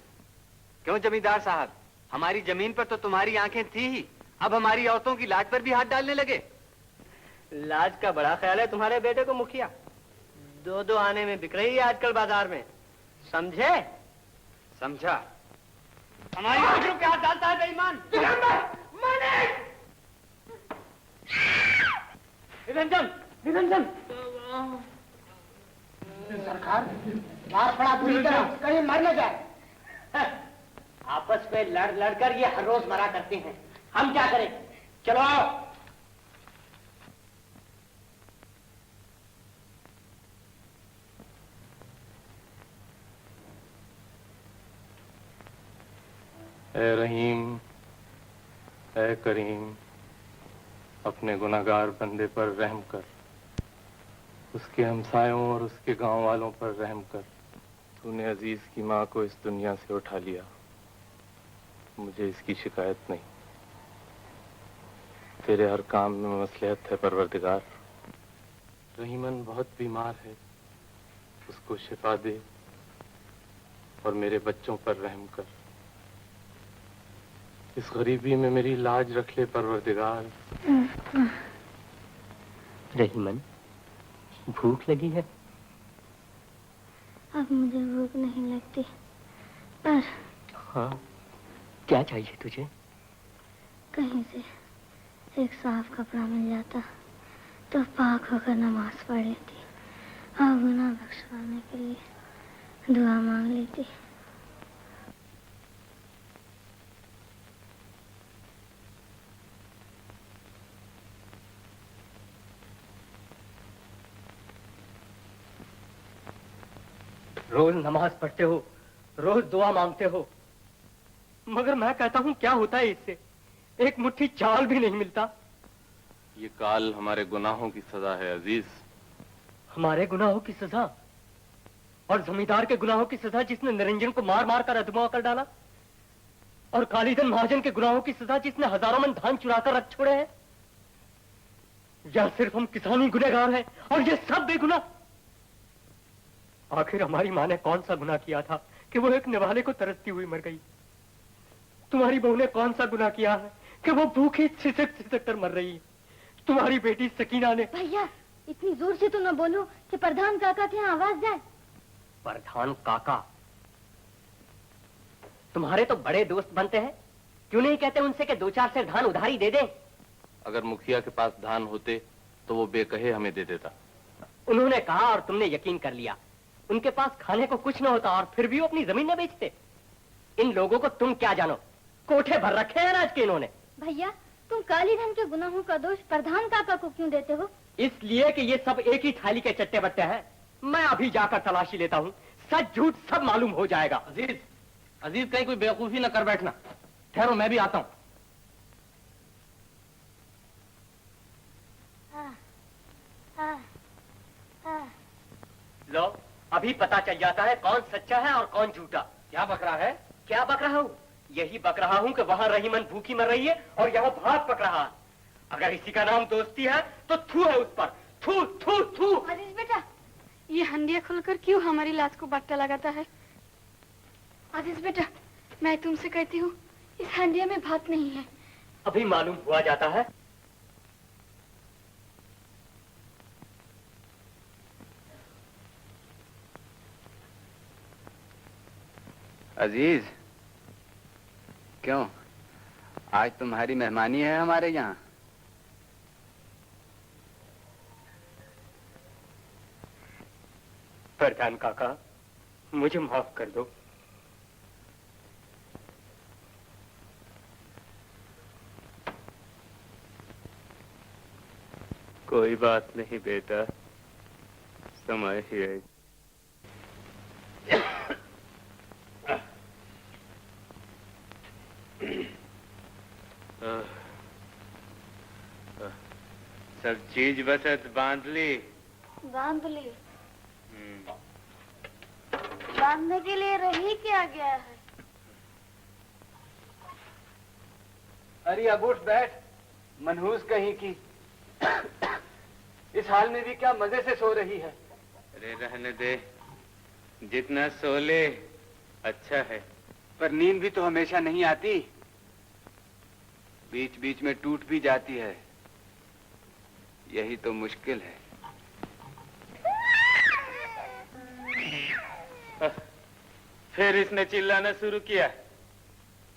S12: क्यों जमींदार साहब, हमारी जमीन पर तो तुम्हारी आंखें थी ही, अब हमारी औरतों की लाज पर भी हाथ डालने लगे।
S11: लाज का बड़ा ख्याल है तुम्हारे बेटे को मुखिया। दो दो आने में बिक रही है आजकल बाजार में, समझे?
S12: समझा,
S8: हमारी आबरू पे हाथ डालता है बेईमान। निरंजन, निरंजन। सरकार, मार पड़ा पूरी तरह, कहीं मर न जाए। आपस में लड़ लड़कर ये हर रोज मरा करते हैं, हम क्या करें? चलो आओ।
S6: ऐ रहीम, ऐ करीम, अपने गुनाहगार बंदे पर रहम कर, उसके हमसायों और उसके गांव वालों पर रहम कर। तूने अजीज की माँ को इस दुनिया से उठा लिया, मुझे इसकी शिकायत नहीं। तेरे हर काम में मसलहत है परवरदिगार। रहीमन बहुत बीमार है, उसको शिफा दे और मेरे बच्चों पर रहम कर। इस गरीबी में मेरी लाज रख ले परवरदिगार।
S11: रहीमन, भूख लगी है?
S2: अब मुझे भूख नहीं लगती, पर
S11: हाँ, क्या चाहिए तुझे?
S2: कहीं से एक साफ कपड़ा मिल जाता तो पाक होकर नमाज पढ़ लेती और गुनाह बख्शवाने के लिए दुआ मांग लेती।
S11: रोज नमाज पढ़ते हो, रोज दुआ मांगते हो, मगर मैं कहता हूँ क्या होता है इससे? एक मुट्ठी चावल भी नहीं मिलता।
S6: ये काल हमारे गुनाहों की सजा है अजीज।
S11: हमारे गुनाहों की सजा? और जमींदार के गुनाहों की सजा जिसने निरंजन को मार मार कर अधमवा कर डाला? और कालीधन महाजन के गुनाहों की सजा जिसने हजारों मन धान चुरा कर रख छोड़े हैं? या सिर्फ हम किसानी गुनहगार हैं और ये सब बेगुनाह? आखिर हमारी माँ ने कौन सा गुनाह किया था कि वो एक निवाले को तरसती हुई मर गई? तुम्हारी बहू ने कौन सा गुनाह किया है कि वो भूखी सिसक सिसक कर मर रही है? तुम्हारी बेटी सकीना ने।
S2: भैया, इतनी जोर से तो न बोलो कि प्रधान काका के यहाँ आवाज जाए।
S11: प्रधान काका? तुम्हारे तो बड़े दोस्त बनते हैं, क्यों नहीं कहते उनसे कि 2-4 सेर धान उधारी दे दें?
S6: अगर मुखिया के पास धान होते तो वो बेकहे हमें दे देता।
S11: उन्होंने कहा और तुमने यकीन कर लिया। उनके पास खाने को कुछ न होता और फिर भी वो अपनी जमीन न बेचते। इन लोगों को तुम क्या जानो, कोठे भर रखे हैं अनाज के इन्होंने।
S2: भैया, तुम कालीधन के गुनाहों का दोष प्रधान काका को क्यों देते हो?
S11: इसलिए कि ये सब एक ही थाली के चट्टे बट्टे हैं। मैं अभी जाकर तलाशी लेता हूँ, सच झूठ सब मालूम हो जाएगा।
S6: अजीज, अजीज कहीं कोई बेवकूफी न कर बैठना। ठहरो, मैं भी आता हूँ।
S11: लो, अभी पता चल जाता है कौन सच्चा है और कौन झूठा।
S6: क्या बक रहा है?
S11: क्या बक रहा हूँ? यही बक रहा हूँ कि वहाँ रहीमन भूखी मर रही है और यहाँ भात पक रहा है। अगर इसी का नाम दोस्ती है तो थू है उस पर, थू थू थू।
S3: अजीज बेटा, ये हंडिया खोलकर क्यों हमारी लाश को बट्टा लगाता है? अजीज बेटा, मैं तुमसे कहती हूँ, इस हंडिया में भात नहीं है।
S11: अभी मालूम हुआ जाता है।
S12: अजीज, क्यों आज तुम्हारी मेहमानी है हमारे यहाँ?
S11: प्रधान काका, मुझे माफ कर दो।
S4: कोई बात नहीं बेटा, समय ही है। सब चीज बसत बांध ली?
S2: बांध ली। बांधने के लिए रही क्या गया है?
S12: अरे अब उठ बैठ, मनहूस कहीं की। इस हाल में भी क्या मजे से सो रही है?
S4: अरे रहने दे, जितना सो ले अच्छा है।
S12: पर नींद भी तो हमेशा नहीं आती, बीच बीच में टूट भी जाती है, यही तो मुश्किल है।
S4: फिर इसने चिल्लाना शुरू किया।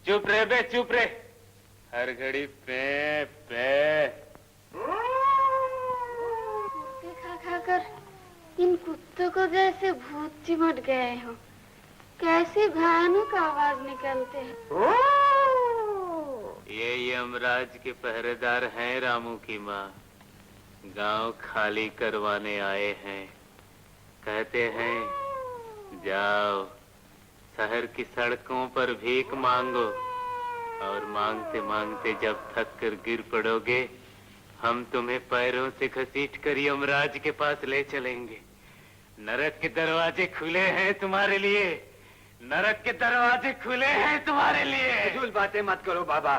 S4: चुप रहे बे, चुप रहे। हर घड़ी पे पे।
S2: खा खा कर इन कुत्तों को जैसे भूत चिमट गए हो। कैसी भयानक आवाज निकलते हैं।
S4: ये यमराज के पहरेदार हैं रामू की माँ। गांव खाली करवाने आए हैं। कहते हैं जाओ शहर की सड़कों पर भीख मांगो और मांगते मांगते जब थक कर गिर पड़ोगे हम तुम्हें पैरों से घसीट कर यमराज के पास ले चलेंगे। नरक के दरवाजे खुले हैं तुम्हारे लिए। नरक के दरवाजे खुले हैं तुम्हारे लिए।
S11: फजूल बातें मत करो बाबा।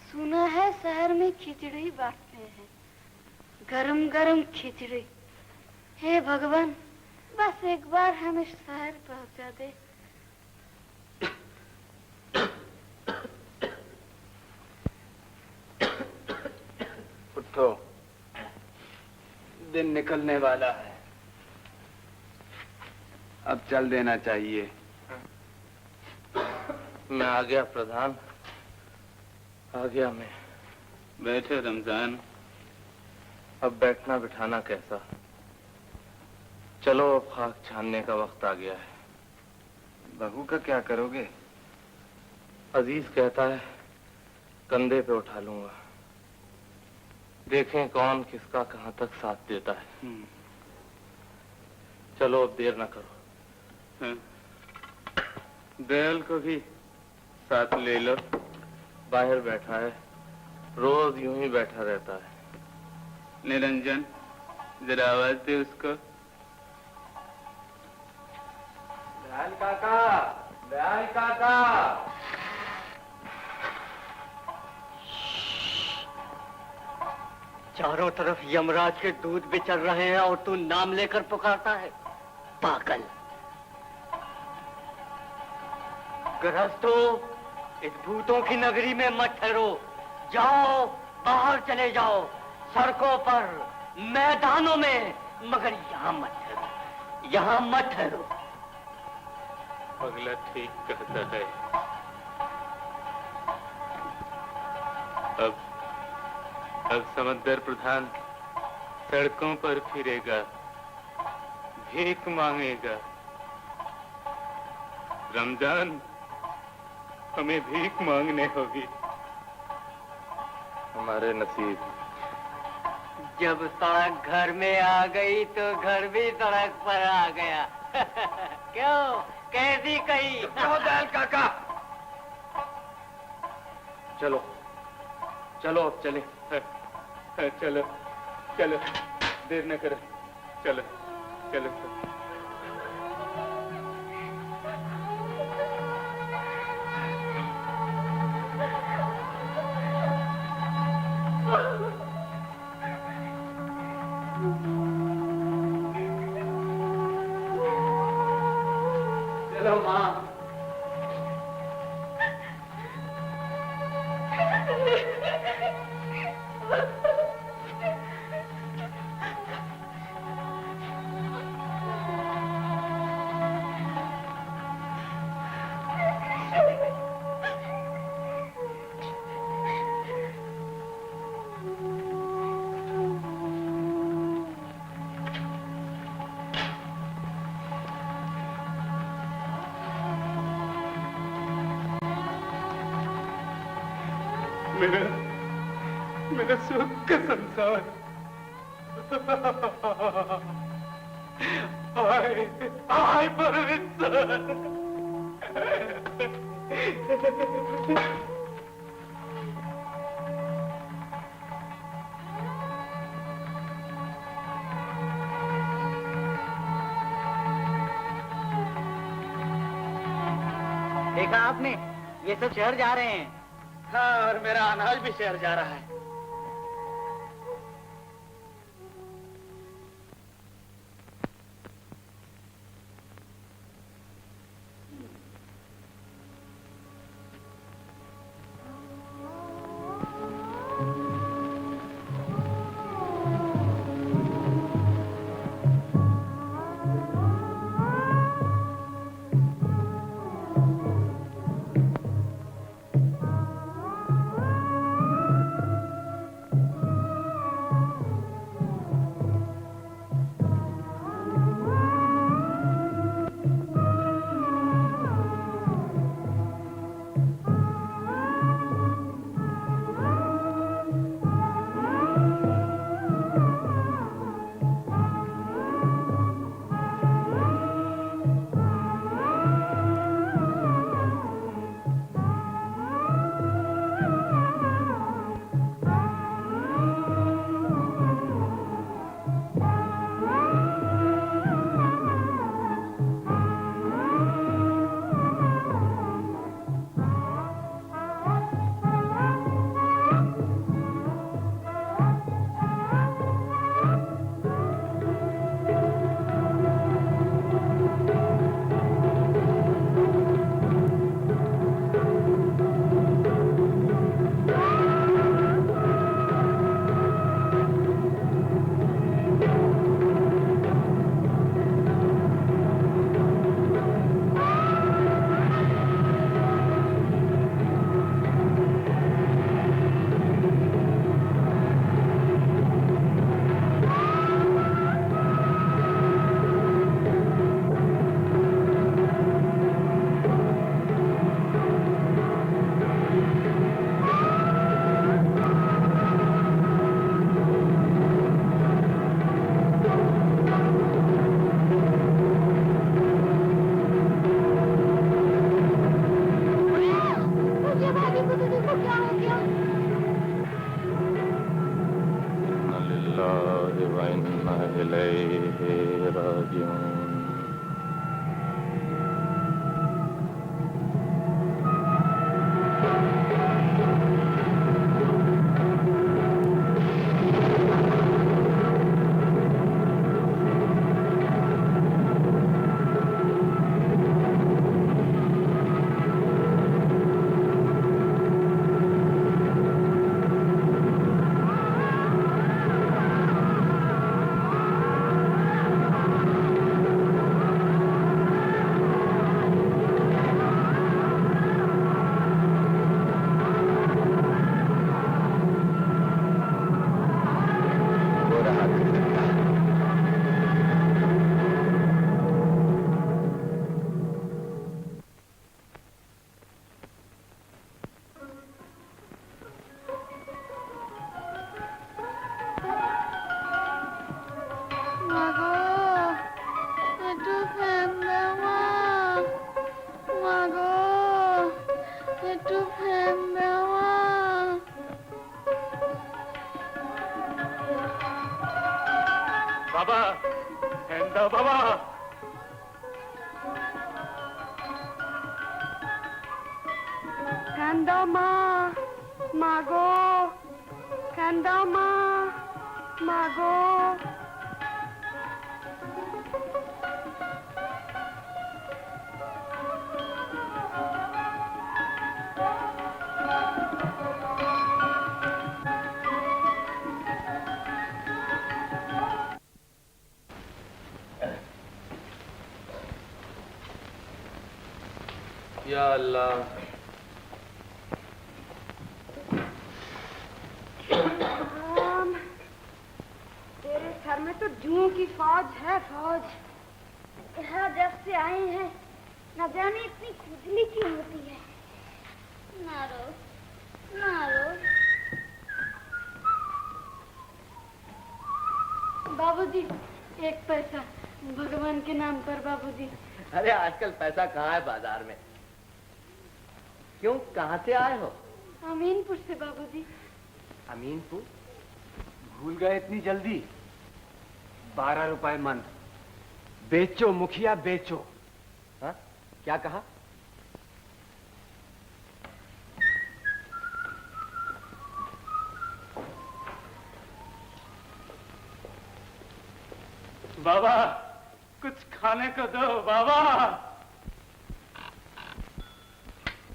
S2: सुना है शहर में खिचड़ी बांटते हैं, गरम गरम खिचड़ी। हे भगवान, बस एक बार हमें शहर पहुंचा दे।
S11: उठो, दिन निकलने वाला है। अब चल देना चाहिए।
S6: मैं आ गया प्रधान, आ गया मैं।
S4: बैठे रमजान।
S6: अब बैठना बिठाना कैसा। चलो अब खाक छानने का वक्त आ गया है।
S11: बहू का क्या करोगे?
S6: अजीज कहता है कंधे पे उठा लूंगा। देखें कौन किसका कहां तक साथ देता है। चलो अब देर ना करो।
S4: दयाल को भी साथ ले लो।
S6: बाहर बैठा है, रोज यूं ही बैठा रहता है।
S4: निरंजन, जरा आवाज दे उसको।
S11: दयाल काका, दयाल काका।
S9: चारों तरफ यमराज के दूध बिचर रहे हैं और तू नाम लेकर पुकारता है। पागल। गृहस्थों, इस भूतों की नगरी में मत ठहरो। जाओ, बाहर चले जाओ, सड़कों पर, मैदानों में, मगर यहाँ मत ठहरो, यहाँ मत ठहरो।
S4: अगला ठीक कहता है। अब समंदर प्रधान सड़कों पर फिरेगा, भीख मांगेगा। रमजान, हमें भीख मांगने होगी।
S6: हमारे नसीब।
S9: जब सड़क घर में आ गई तो घर भी सड़क पर आ गया। क्यों, कैसी कही?
S11: क्यों दयाल काका?
S6: चलो चलो अब चले।
S4: चलो चलो, देर न करो। चलो चलो।
S11: चलो माँ।
S4: मेरा सुख का संसार। हाय हाय परमेश्वर।
S9: देखा आपने, ये सब शहर जा रहे हैं।
S8: हाँ, और मेरा अनाज भी शहर जा रहा है।
S6: लिल्लाहि व इन्ना इलैहि राजिऊन।
S7: बाबा हेंदा बाबा
S3: Kandama, Mago, Kandama, Mago.
S6: या अल्लाह,
S3: तेरे घर में तो जुओं की फौज है, फौज।
S2: यहाँ जब से आए हैं न जाने इतनी खुजली क्यों होती है। ना रो, ना रो। बाबूजी, एक पैसा भगवान के नाम पर बाबूजी।
S11: अरे आजकल पैसा कहाँ है बाजार में? क्यों, कहाँ से आए हो?
S2: अमीनपुर से बाबूजी।
S11: अमीनपुर?
S8: भूल गए इतनी जल्दी? 12 रुपए मन। बेचो मुखिया, बेचो।
S11: हाँ? क्या कहा?
S7: बाबा कुछ खाने को दो बाबा।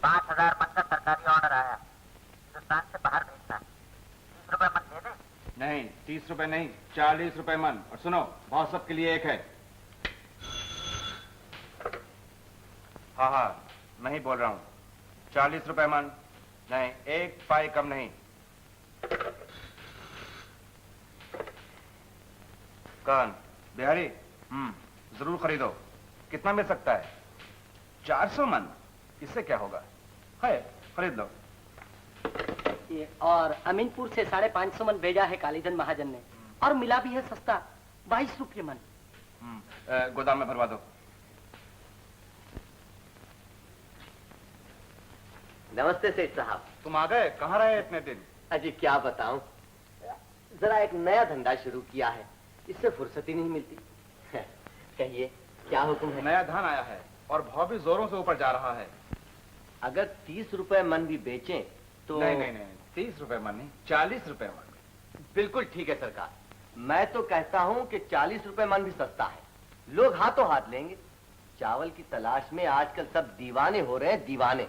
S5: 5000 मन का सरकारी ऑर्डर आया, हिंदुस्तान से बाहर भेजना है। 30 रुपए मन दे दे।
S7: नहीं 30 रुपए नहीं, 40 रुपए मन। और सुनो, बहुत सबके लिए एक है। हाँ हाँ, नहीं बोल रहा हूँ। 40 रुपए मन, नहीं एक पाई कम नहीं। कौन? बिहारी? जरूर खरीदो। कितना मिल सकता है? 400 मन। इससे क्या होगा? है, खरीद लो।
S11: ये और अमीनपुर से 550 मन भेजा है कालीचंद महाजन ने, और मिला भी है सस्ता, 22 रुपये मन।
S7: गोदाम में भरवा दो।
S11: नमस्ते सेठ साहब।
S7: तुम आ गए? कहाँ रहे इतने दिन?
S11: अजी क्या बताऊं, जरा एक नया धंधा शुरू किया है, इससे फुर्सत ही नहीं मिलती। कहिए क्या हुक्म है?
S7: नया धान आया है और भाव भी जोरों से ऊपर जा रहा है।
S11: अगर 30 रुपए मन भी बेचें तो?
S7: नहीं नहीं नहीं, 30 रुपए मन नहीं, 40 रुपए मन।
S11: बिल्कुल ठीक है सरकार। मैं तो कहता हूं कि 40 रुपए मन भी सस्ता है, लोग हाथों हाथ लेंगे। चावल की तलाश में आजकल सब दीवाने हो रहे हैं, दीवाने।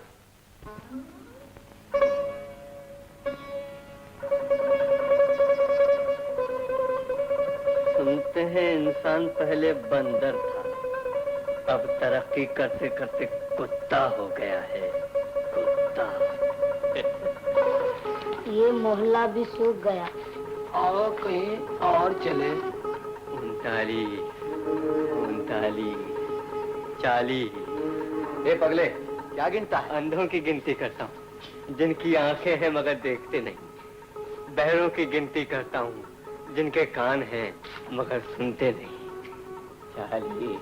S9: सुनते हैं इंसान पहले बंदर था, अब तरक्की करते करते कुत्ता हो गया है। कुत्ता।
S2: ये मोहल्ला भी सूख गया।
S8: आओ कहीं और चले।
S9: 39, 40।
S11: ए पगले, क्या गिनता है?
S9: अंधों की गिनती करता हूँ, जिनकी आंखें हैं मगर देखते नहीं। बहरों की गिनती करता हूँ, जिनके कान हैं मगर सुनते नहीं। 40,